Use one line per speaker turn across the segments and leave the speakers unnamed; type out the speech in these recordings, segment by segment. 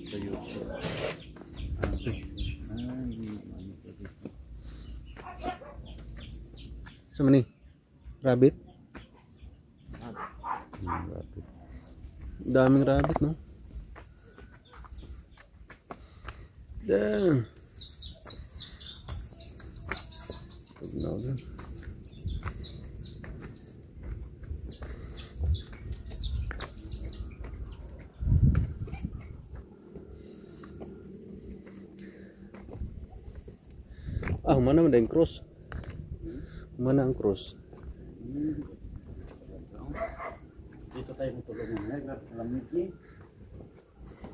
sa YouTube.
Sama ni? Rabbit? Rabbit. Daming rabbit, no? Damn. Tugnaw na. Ah, mana ang cross? Mana ang cross?
Dito tayo matulog ngayon. Lamig eh.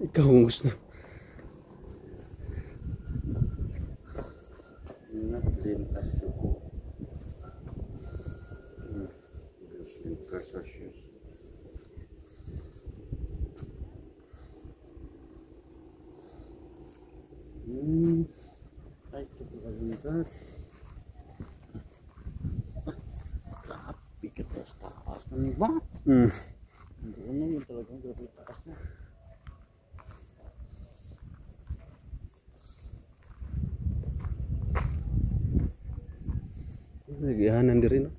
Ikaw kung gusto.
Naglintas suko. Slippers or shoes. Ay, ito pa lugar. Grabe ka taas na ba? Doon na yun talagang grabe taas na.
Nagihanan din rin, no?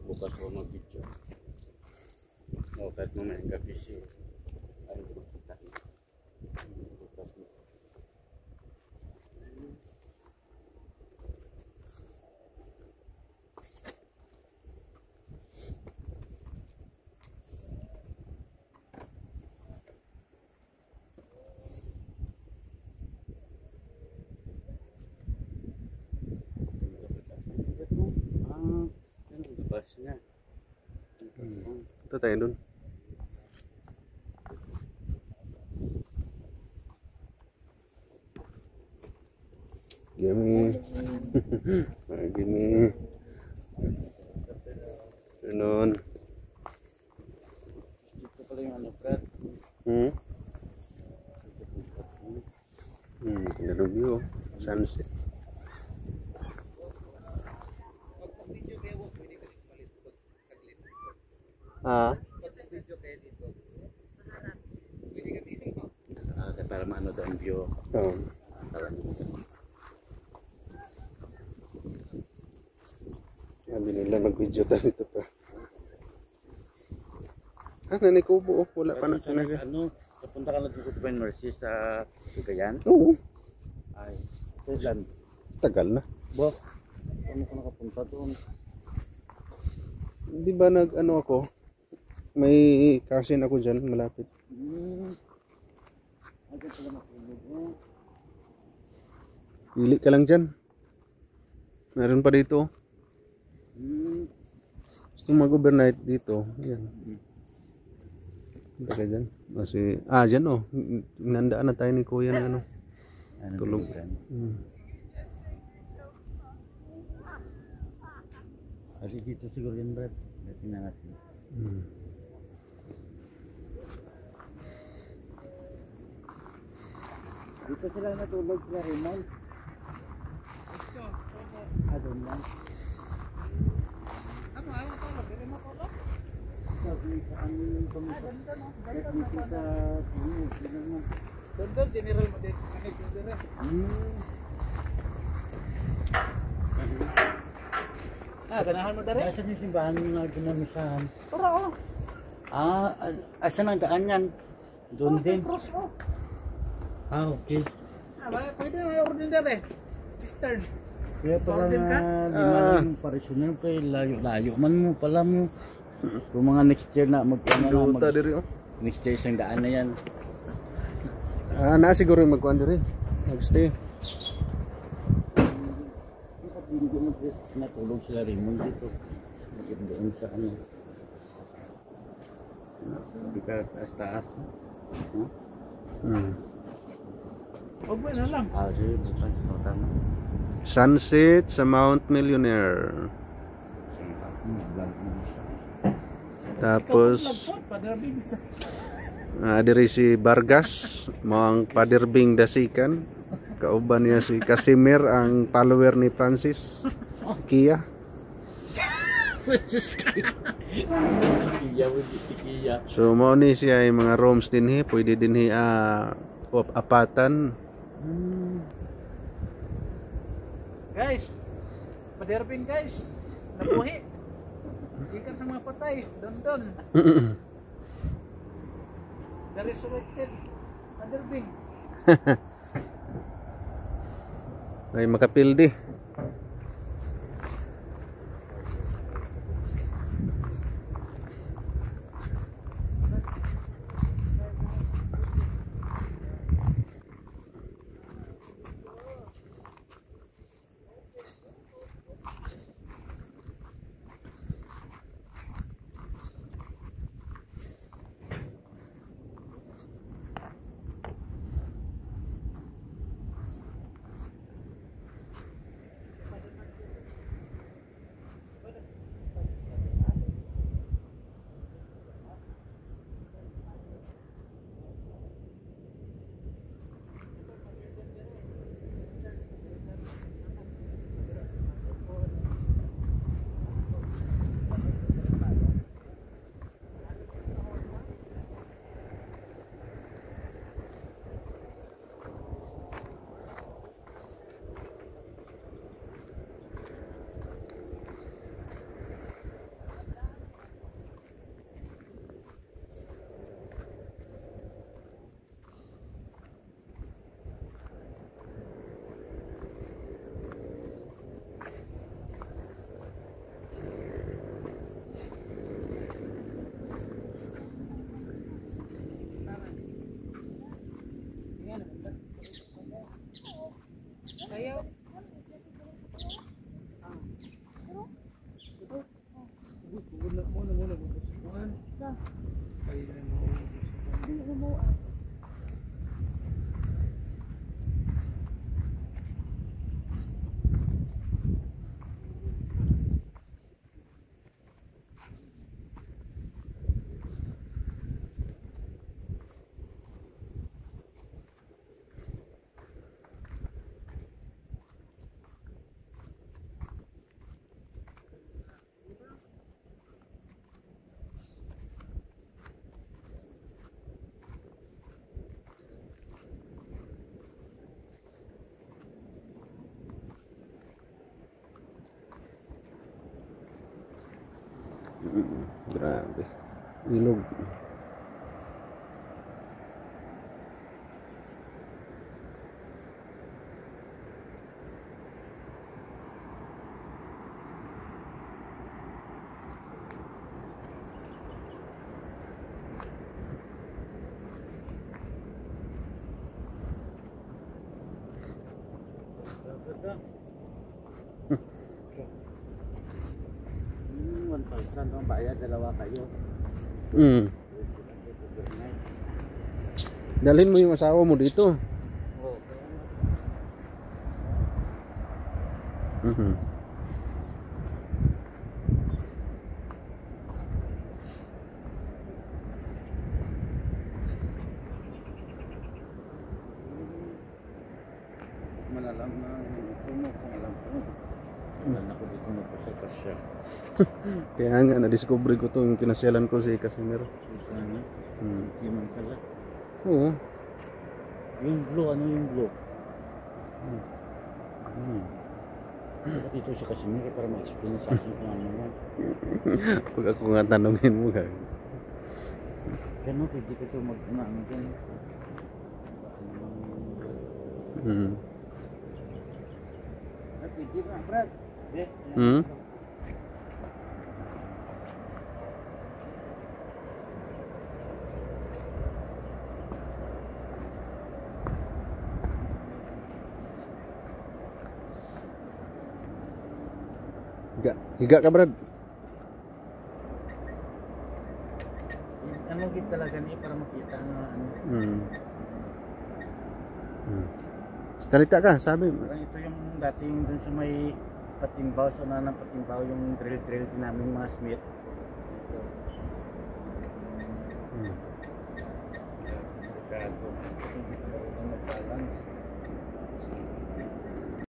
Bukas ko mag-video. O kahit mamaya gabi siya. Ay, kita. Bukas mo. Basnya.
Ito tayo dun. Gimme. Gimme. Ganon.
Dito pala yung ano, Brad.
Ganda ng view. Sunset.
Para maano daw ang view.
Sabi nila mag-video tayo dito pa. Nanay Kubo, wala pa na talaga.
Ano, papunta ka lang dito sa Divine Mercy sa Cagayan?
Oo.
Ay, kailan?
Tagal na.
Bo, ano ka nakapunta doon?
Di ba nag-ano ako? May cousin ako dyan, malapit.
Agad sila matulog mo.
Pili ka lang dyan. Meron pa dito. Gusto mag-overnight dito. Yan. Punta ka dyan. Kasi, dyan oh. Nandaan na tayo ni Kuya na ano. Tulog.
Kasi dito siguro yun, Brad. Tingnan natin. Dito sila natulog sila Raymond. Doon lang.
Ano ayaw matulog? Hindi matulog?
Sabi sa aming pamilya. Dito sa Pilipinas.
Doon, general mo din. Ganahan mo dari?
Asan yung simbahan na ginamisahan?
Tara o.
Asan ang daan yan? Doon din.
Cross o.
Okay.
Pwede na order dari. Eastern.
Kaya pala
Order ka?
na yung parisyoner kay layo-layo man mo pala mo. Kung mga next year na
Duta diri oh.
next year isang daan na yan.
Na siguro yung magkuhan diri. Magstay.
Hindi natulog sila Raymond dito. Doon sa ano. Hindi ka taas-taas.
Huwag mo na lang.
Sige, bukas. Tama.
Sunset sa Mount Millionaire. Tapos Diri si Vargas, mo ang Father Bing Dasikan. Kauban niya si Casimir, ang follower ni Francis Kia. So mo ni siya ay mga rooms dinhi, pwede dinhi apatan.
Guys, paderbing guys. Nabuhi. Ikan sa mga patay. Don. The resurrected paderbing.
Ay makapildi.
Ayaw.
Grabe. Ilog.
Saan ang bayad? Dalawa kayo.
Dalhin mo yung asawa mo dito.
Oo. Malalam na puno kung alam ko. Wala ko dito magpasal siya.
Kaya nga na-discover ko to yung pinasyalan ko si Casimir.
Hindi man pala.
Oo.
Yung blue, ano yung blue? Dapat dito si Casimir para ma-explain sa akin kung ano yan.
Pag ako nga tanongin mo ka.
Gano'n, pwede ko ito mag-ano dyan. Pwede ba, Brad?
Higa ka, Brad.
Ano git talaga niya para makita na ano.
Salita ka, sabi.
Parang ito yung dating dun sa may Patimbaw, sa unang Patimbaw, yung drill din namin mga Smith.